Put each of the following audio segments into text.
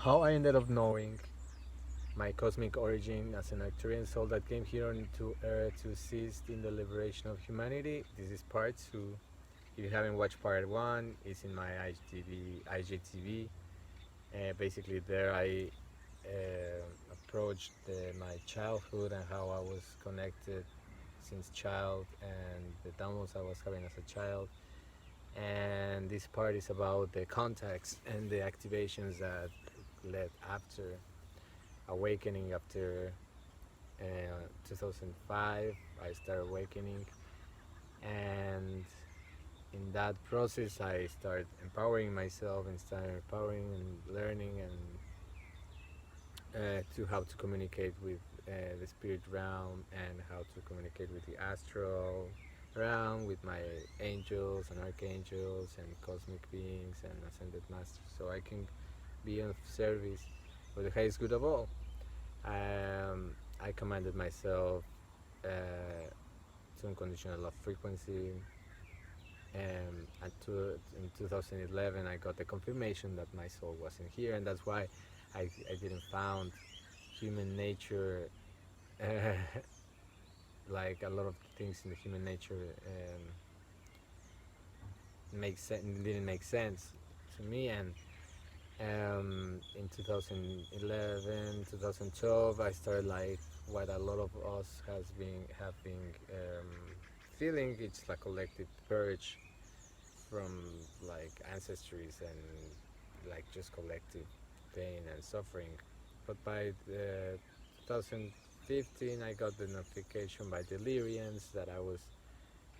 how I ended up knowing my cosmic origin as an Arcturian soul that came here onto Earth to assist in the liberation of humanity. This is part two. If you haven't watched part one, it's in my IGTV. Basically, there I approached my childhood and how I was connected since child and the downloads I was having as a child. And this part is about the contacts and the activations that led after awakening. After 2005 I started awakening, and in that process I started empowering myself and started empowering and learning and to how to communicate with the spirit realm and how to communicate with the astral realm, with my angels and archangels and cosmic beings and ascended masters, so I can be of service for the highest good of all. I commanded myself to unconditional love frequency. In 2011, I got the confirmation that my soul wasn't here, and that's why I didn't found human nature. Like a lot of things in the human nature didn't make sense to me, and in 2011, 2012, I started like what a lot of us have been feeling. It's like collective purge from like ancestries and like just collective pain and suffering. But by the 2015, I got the notification by Delirians that I was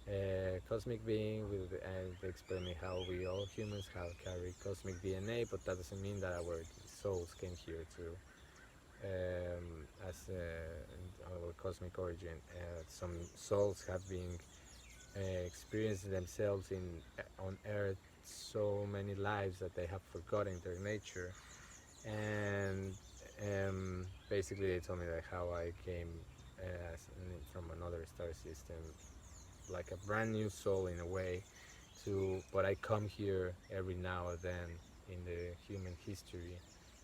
a cosmic being with, and they explain me how we all humans have carry cosmic DNA, but that doesn't mean that our souls came here to as our cosmic origin. Some souls have been experiencing themselves in on Earth so many lives that they have forgotten their nature, and basically they told me that how I came from another star system, like a brand new soul in a way, to but I come here every now and then in the human history,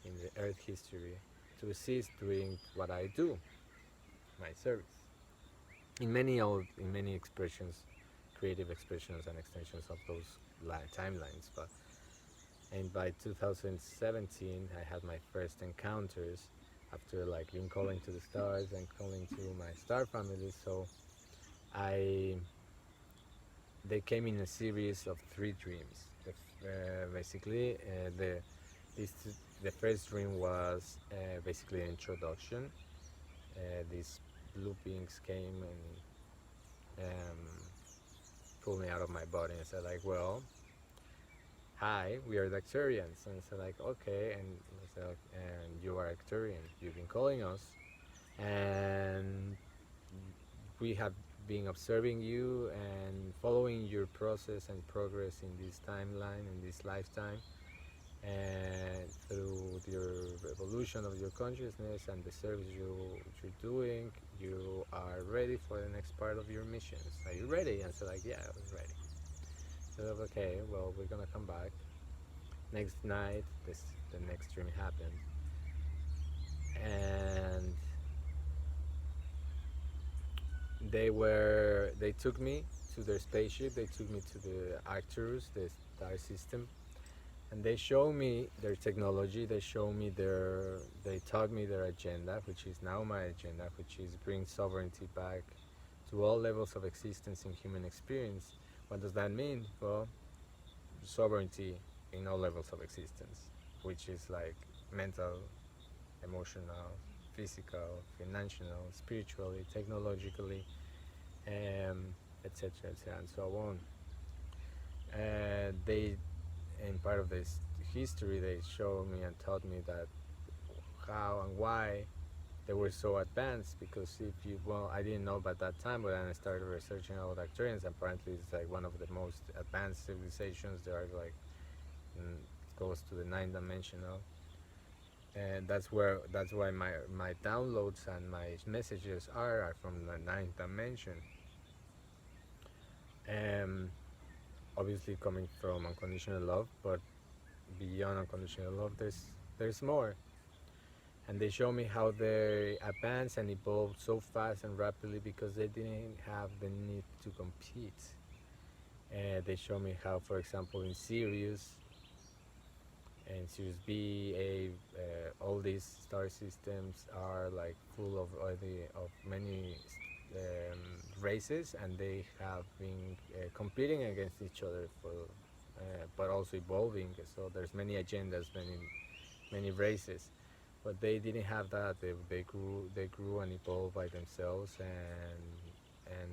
in the Earth history, to assist doing what I do, my service. In many expressions, creative expressions and extensions of those timelines. But and by 2017, I had my first encounters after like being calling to the stars and calling to my star family. So I they came in a series of three dreams. Basically, this, the first dream was basically an introduction. These blue beings came and pulled me out of my body and said like, well, hi, we are the Arcturians. And I said like, okay, and I said, like, and you are Arcturian. You've been calling us, and we have been observing you and following your process and progress in this timeline, in this lifetime, and through your evolution of your consciousness and the service you're doing, you are ready for the next part of your missions. Are you ready? And so like, yeah, I was ready. So okay, well, we're gonna come back. Next night, the next dream happened, and they took me to their spaceship. They took me to the Arcturus, the star system, and they show me their technology. They taught me their agenda, which is now my agenda, which is bring sovereignty back to all levels of existence in human experience. What does that mean? Well, sovereignty in all levels of existence, which is like mental, emotional, physical, financial, spiritually, technologically, etc., etc., and so on. They, in part of this history, they showed me and taught me that how and why they were so advanced. Because if you, well, I didn't know about that time, but then I started researching about Arcturians. Apparently, it's like one of the most advanced civilizations. There are like goes to the ninth dimensional, and that's why my downloads and my messages are from the ninth dimension. Obviously coming from unconditional love, but beyond unconditional love, there's there's more. And they show me how they advanced and evolved so fast and rapidly because they didn't have the need to compete. They show me how, for example, in Sirius and Sirius B, all these star systems are like full of many races, and they have been competing against each other for, but also evolving. So there's many agendas, many races, but they didn't have that. They grew and evolved by themselves, and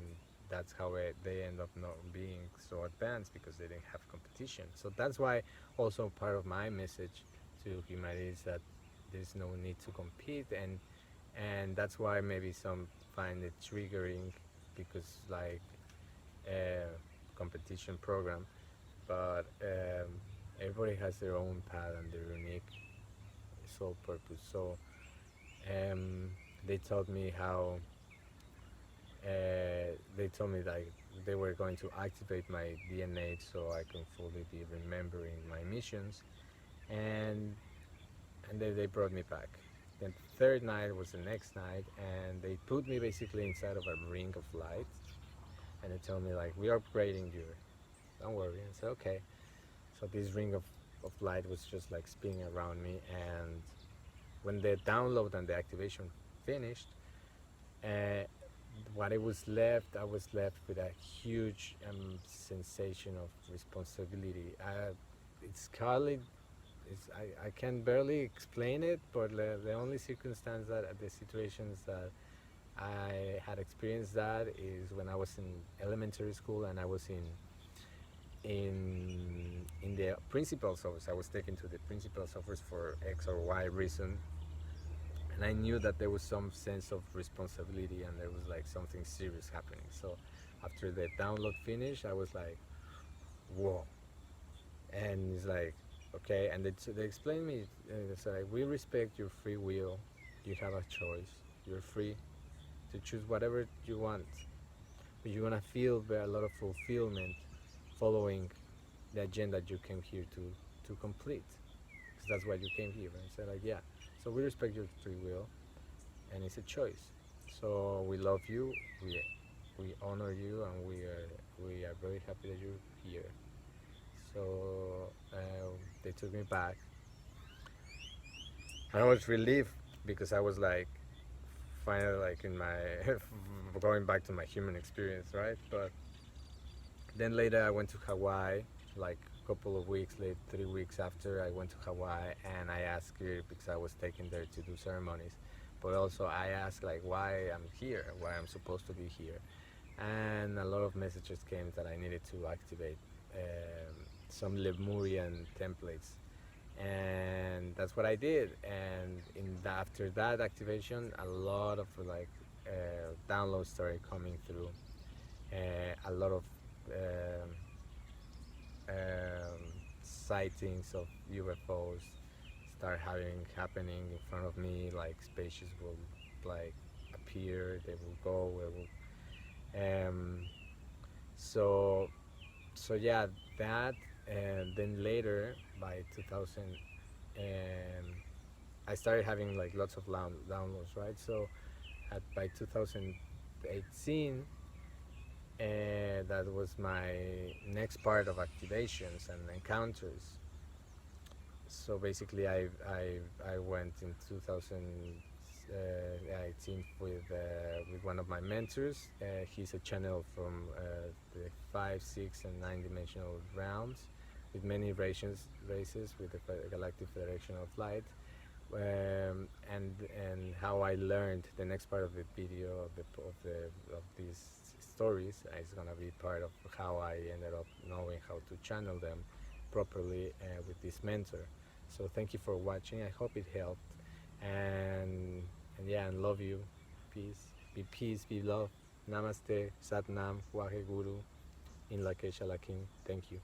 that's how they end up not being so advanced because they didn't have competition. So that's why also part of my message to humanity is that there's no need to compete, and that's why maybe some find it triggering because like competition program, but everybody has their own path and their unique sole purpose. So um, they taught me how they told me like they were going to activate my DNA so I can fully be remembering my missions, and they brought me back. Then the third night was the next night, and they put me basically inside of a ring of light, and they told me like we are upgrading you. Don't worry. And I said okay. So this ring of light was just like spinning around me, and when the download and the activation finished, uh, what it was left, I was left with a huge sensation of responsibility. It's hardly, I can barely explain it, but the only circumstance that the situations that I had experienced that is when I was in elementary school and I was in the principal's office. I was taken to the principal's office for X or Y reason, and I knew that there was some sense of responsibility and there was like something serious happening. So after the download finished, I was like, whoa. And it's like, okay. And they explained me, it's like, we respect your free will. You have a choice. You're free to choose whatever you want. But you're gonna feel a lot of fulfillment following the agenda you came here to complete. Because that's why you came here. And I said like, yeah. So we respect your free will, and it's a choice. So we love you, we honor you, and we are very happy that you're here. So they took me back. I was relieved because I was like finally like in my going back to my human experience, right? But then later I went to Hawaii, like a couple of weeks later, 3 weeks after I went to Hawaii, and I asked her because I was taken there to do ceremonies, but also I asked like why I'm here, why I'm supposed to be here, and a lot of messages came that I needed to activate some Lemurian templates, and that's what I did. And after that activation, a lot of like downloads started coming through, a lot of um, sightings of UFOs start happening in front of me. Like spaceships will like appear, they will go, um, so yeah, that. And then later by 2000, I started having like lots of downloads, right? So by 2018, that was my next part of activations and encounters. So basically, I went in 2018 with one of my mentors. He's a channel from the 5, 6, and 9 dimensional realms, with many races with the Galactic Federation of Light. And how I learned the next part of the video of these stories is gonna be part of how I ended up knowing how to channel them properly with this mentor. So thank you for watching. I hope it helped, and yeah, and love you. Peace, be love. Namaste, Sat Nam, Wahe Guru, In Lakesh Alakim. Thank you.